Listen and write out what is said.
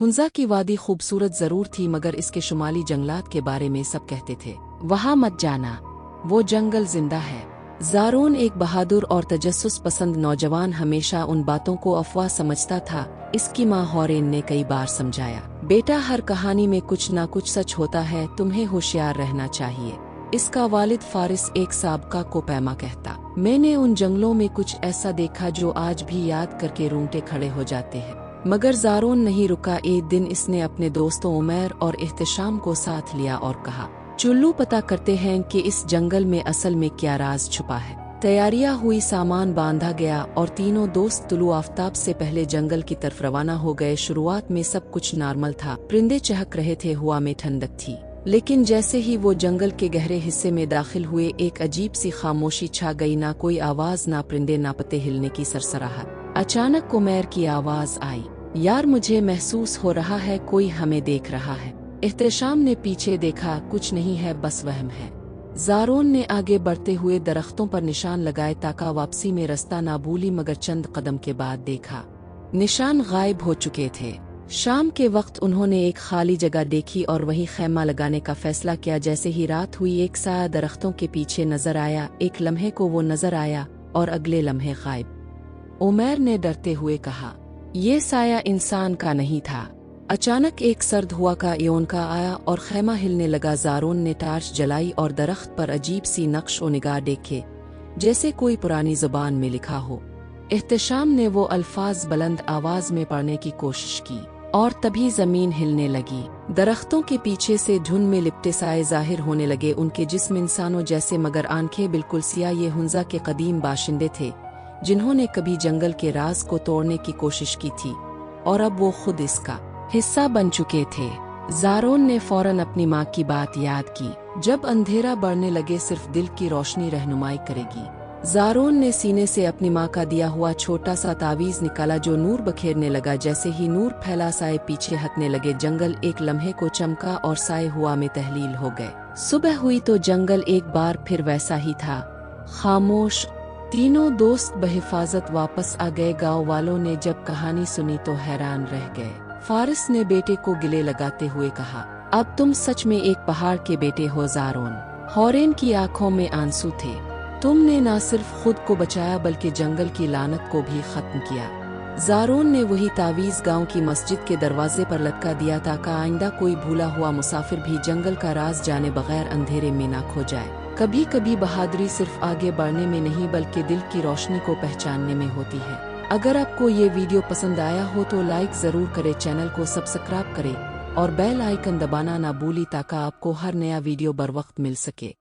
हुंजा की वादी खूबसूरत जरूर थी मगर इसके शुमाली जंगलात के बारे में सब कहते थे वहां मत जाना, वो जंगल जिंदा है। ज़ारोन एक बहादुर और तजस्सुस पसंद नौजवान हमेशा उन बातों को अफवाह समझता था। इसकी माँ हौरेन ने कई बार समझाया, बेटा हर कहानी में कुछ ना कुछ सच होता है, तुम्हें होशियार रहना चाहिए। इसका वालिद फारिस एक साबका को पैमा कहता, मैंने उन जंगलों में कुछ ऐसा देखा जो आज भी याद करके रोंगटे खड़े हो जाते हैं। मगर ज़ारोन नहीं रुका। एक दिन इसने अपने दोस्तों उमैर और इह्तिशाम को साथ लिया और कहा, चुल्लू पता करते हैं कि इस जंगल में असल में क्या राज छुपा है। तैयारियां हुई, सामान बांधा गया और तीनों दोस्त तुलू आफ्ताब से पहले जंगल की तरफ रवाना हो गए। शुरुआत में सब कुछ नॉर्मल था, परिंदे चहक रहे थे, हवा में ठंडक थी। लेकिन जैसे ही वो जंगल के गहरे हिस्से में दाखिल हुए, एक अजीब सी खामोशी छा गई। ना कोई आवाज, ना परिंदे, ना पत्ते हिलने की सरसराहट। अचानक उमैर की आवाज आई, यार मुझे महसूस हो रहा है कोई हमें देख रहा है। इह्तिशाम ने पीछे देखा, कुछ नहीं है, बस वहम है। ज़ारोन ने आगे बढ़ते हुए दरख्तों पर निशान लगाए, ताका वापसी में रास्ता ना भूली, मगर चंद कदम के बाद देखा निशान गायब हो चुके थे। शाम के वक्त उन्होंने एक खाली जगह देखी और वहीं खैमा लगाने का फैसला किया। जैसे ही रात हुई, एक साया दरख्तों के पीछे नजर आया। एक लम्हे को वो नजर आया और अगले लम्हे गायब। उमैर ने डरते हुए कहा, ये साया इंसान का नहीं था। अचानक एक सर्द हुआ का योनका आया और खैमा हिलने लगा। ज़ारोन ने टार्च जलाई और दरख्त पर अजीब सी नक्श और निगाह देखे, जैसे कोई पुरानी जुबान में लिखा हो। इह्तिशाम ने वो अल्फाज बुलंद आवाज में पढ़ने की कोशिश की और तभी जमीन हिलने लगी। दरख्तों के पीछे से धुंध में लिपटे साए जाहिर होने लगे, उनके जिस्म इंसानों जैसे मगर आंखें बिल्कुल सियाह। ये हुंजा के कदीम बाशिंदे थे जिन्होंने कभी जंगल के राज को तोड़ने की कोशिश की थी और अब वो खुद इसका हिस्सा बन चुके थे। ज़ारोन ने फौरन अपनी माँ की बात याद की, जब अंधेरा बढ़ने लगे सिर्फ दिल की रोशनी रहनुमाई करेगी। ज़ारोन ने सीने से अपनी माँ का दिया हुआ छोटा सा तावीज़ निकाला जो नूर बखेरने लगा। जैसे ही नूर फैला, साए पीछे हटने लगे। जंगल एक लम्हे को चमका और साए हुआ में तहलील हो गए। सुबह हुई तो जंगल एक बार फिर वैसा ही था, खामोश। तीनों दोस्त बहिफाजत वापस आ गए। गाँव वालों ने जब कहानी सुनी तो हैरान रह गए। फारिस ने बेटे को गिले लगाते हुए कहा, अब तुम सच में एक पहाड़ के बेटे हो ज़ारोन। हौरेन की आंखों में आंसू थे। तुमने न सिर्फ खुद को बचाया बल्कि जंगल की लानत को भी खत्म किया। ज़ारोन ने वही तावीज़ गांव की मस्जिद के दरवाजे पर लटका दिया ताकि आइंदा कोई भूला हुआ मुसाफिर भी जंगल का राज जाने बगैर अंधेरे में ना खो जाए। कभी कभी बहादुरी सिर्फ आगे बढ़ने में नहीं बल्कि दिल की रोशनी को पहचानने में होती है। अगर आपको ये वीडियो पसंद आया हो तो लाइक ज़रूर करें, चैनल को सब्सक्राइब करें और बेल आइकन दबाना ना भूली ताकि आपको हर नया वीडियो बर वक्त मिल सके।